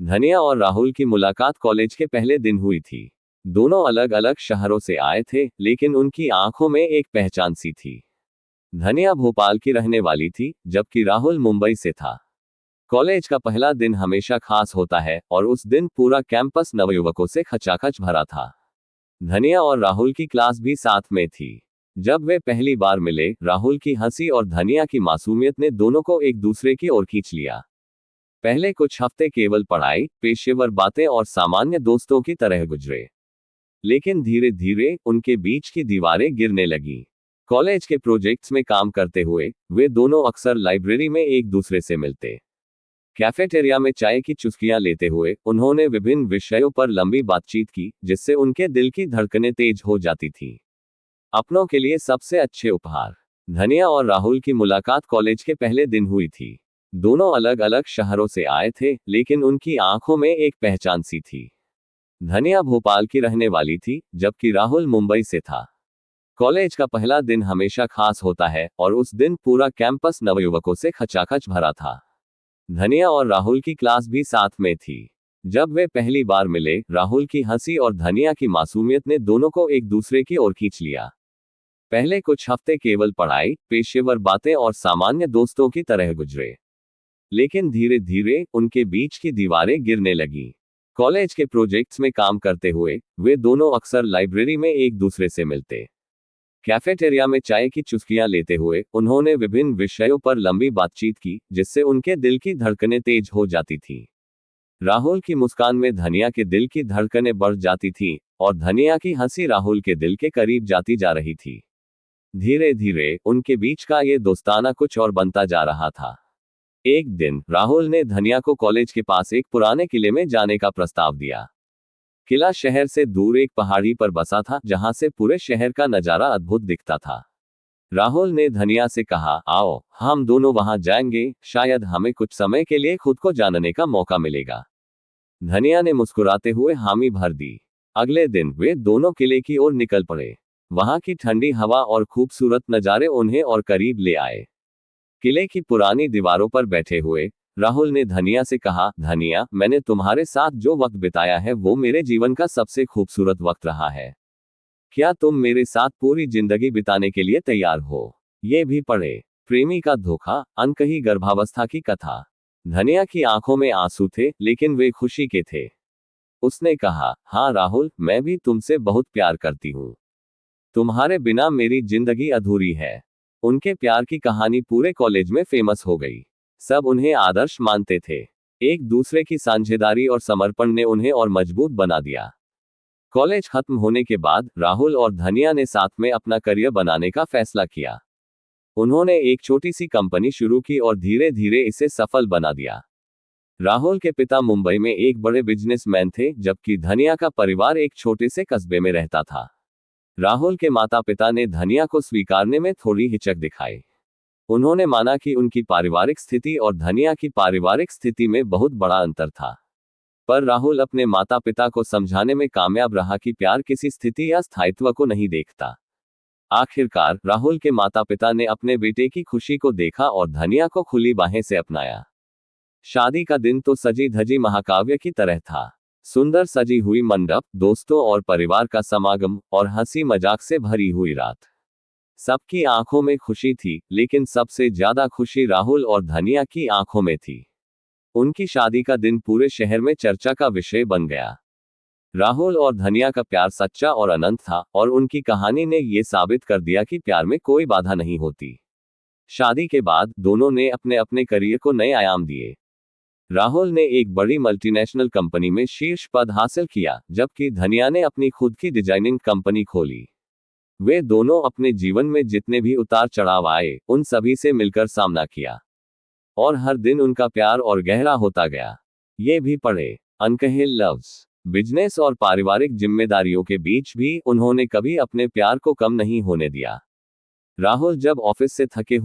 धनिया और राहुल की मुलाकात कॉलेज के पहले दिन हुई थी। दोनों अलग अलग शहरों से आए थे, लेकिन उनकी आंखों में एक पहचान सी थी। धनिया भोपाल की रहने वाली थी, जबकि राहुल मुंबई से था। कॉलेज का पहला दिन हमेशा खास होता है, और उस दिन पूरा कैंपस नवयुवकों से खचाखच भरा था। धनिया और राहुल की क्लास भी साथ में थी। जब वे पहली बार मिले, राहुल की हंसी और धनिया की मासूमियत ने दोनों को एक दूसरे की ओर खींच लिया। पहले कुछ हफ्ते केवल पढ़ाई, पेशेवर बातें और सामान्य दोस्तों की तरह गुजरे, लेकिन धीरे धीरे उनके बीच की दीवारें गिरने लगीं। कॉलेज के प्रोजेक्ट्स में काम करते हुए वे दोनों अक्सर लाइब्रेरी में एक दूसरे से मिलते। कैफेटेरिया में चाय की चुस्कियां लेते हुए उन्होंने विभिन्न विषयों पर लंबी बातचीत की, जिससे उनके दिल की धड़कनें तेज हो जाती थीं। अपनों के लिए सबसे अच्छे उपहार। धनिया और राहुल की मुलाकात कॉलेज के पहले दिन हुई थी। दोनों अलग अलग शहरों से आए थे, लेकिन उनकी आंखों में एक पहचान सी थी। धनिया भोपाल की रहने वाली थी, जबकि राहुल मुंबई से था। कॉलेज का पहला दिन हमेशा खास होता है, और उस दिन पूरा कैंपस नवयुवकों से खचाखच भरा था। धनिया और राहुल की क्लास भी साथ में थी। जब वे पहली बार मिले, राहुल की हंसी और धनिया की मासूमियत ने दोनों को एक दूसरे की ओर खींच लिया। पहले कुछ हफ्ते केवल पढ़ाई, पेशेवर बातें और सामान्य दोस्तों की तरह गुजरे, लेकिन धीरे धीरे उनके बीच की दीवारें गिरने लगीं। कॉलेज के प्रोजेक्ट्स में काम करते हुए वे दोनों अक्सर लाइब्रेरी में एक दूसरे से मिलते। कैफेटेरिया में चाय की चुस्कियां लेते हुए उन्होंने विभिन्न विषयों पर लंबी बातचीत की, जिससे उनके दिल की धड़कनें तेज हो जाती थीं। राहुल की मुस्कान में धनिया के दिल की धड़कनें बढ़ जाती थीं, और धनिया की हंसी राहुल के दिल के करीब जाती जा रही थी। धीरे धीरे उनके बीच का ये दोस्ताना कुछ और बनता जा रहा था। एक दिन राहुल ने धनिया को कॉलेज के पास एक पुराने किले में जाने का प्रस्ताव दिया। किला शहर से दूर एक पहाड़ी पर बसा था, जहां से पूरे शहर का नजारा अद्भुत दिखता था। राहुल ने धनिया से कहा, आओ हम दोनों वहां जाएंगे, शायद हमें कुछ समय के लिए खुद को जानने का मौका मिलेगा। धनिया ने मुस्कुराते हुए हामी भर दी। अगले दिन वे दोनों किले की ओर निकल पड़े। वहां की ठंडी हवा और खूबसूरत नजारे उन्हें और करीब ले आए। किले की पुरानी दीवारों पर बैठे हुए राहुल ने धनिया से कहा, धनिया, मैंने तुम्हारे साथ जो वक्त बिताया है वो मेरे जीवन का सबसे खूबसूरत वक्त रहा है। क्या तुम मेरे साथ पूरी जिंदगी बिताने के लिए तैयार हो? ये भी पढ़े, प्रेमी का धोखा, अनकही गर्भावस्था की कथा। धनिया की आंखों में आंसू थे, लेकिन वे खुशी के थे। उसने कहा, हाँ राहुल, मैं भी तुमसे बहुत प्यार करती हूँ। तुम्हारे बिना मेरी जिंदगी अधूरी है। उनके प्यार की कहानी पूरे कॉलेज में फेमस हो गई। सब उन्हें आदर्श मानते थे। एक दूसरे की साझेदारी और समर्पण ने उन्हें और मजबूत बना दिया। कॉलेज खत्म होने के बाद राहुल और धनिया ने साथ में अपना करियर बनाने का फैसला किया। उन्होंने एक छोटी सी कंपनी शुरू की और धीरे धीरे इसे सफल बना दिया। राहुल के पिता मुंबई में एक बड़े बिजनेसमैन थे, जबकि धनिया का परिवार एक छोटे से कस्बे में रहता था। राहुल के माता पिता ने धनिया को स्वीकारने में थोड़ी हिचक दिखाई। उन्होंने माना कि उनकी पारिवारिक स्थिति और धनिया की पारिवारिक स्थिति में बहुत बड़ा अंतर था। पर राहुल अपने माता पिता को समझाने में कामयाब रहा कि प्यार किसी स्थिति या स्थायित्व को नहीं देखता। आखिरकार राहुल के माता पिता ने अपने बेटे की खुशी को देखा और धनिया को खुली बाहें से अपनाया। शादी का दिन तो सजी धजी महाकाव्य की तरह था। सुंदर सजी हुई मंडप, दोस्तों और परिवार का समागम, और हंसी मजाक से भरी हुई रात। सबकी आंखों में खुशी थी, लेकिन सबसे ज्यादा खुशी राहुल और धनिया की आंखों में थी। उनकी शादी का दिन पूरे शहर में चर्चा का विषय बन गया। राहुल और धनिया का प्यार सच्चा और अनंत था, और उनकी कहानी ने यह साबित कर दिया कि प्यार में कोई बाधा नहीं होती। शादी के बाद दोनों ने अपने अपने करियर को नए आयाम दिए। राहुल ने एक बड़ी मल्टीनेशनल कंपनी में शीर्ष पद हासिल किया, जबकि धनिया ने अपनी खुद की डिजाइनिंग कंपनी खोली। वे दोनों अपने जीवन में जितने भी उतार चढ़ाव आए, उन सभी से मिलकर सामना किया, और हर दिन उनका प्यार और गहरा होता गया। ये भी पढ़े, अनकहे लफ्ज। बिजनेस और पारिवारिक जिम्मेदारियों के बीच भी उन्होंने कभी अपने प्यार को कम नहीं होने दिया। राहुल जब ऑफिस से थके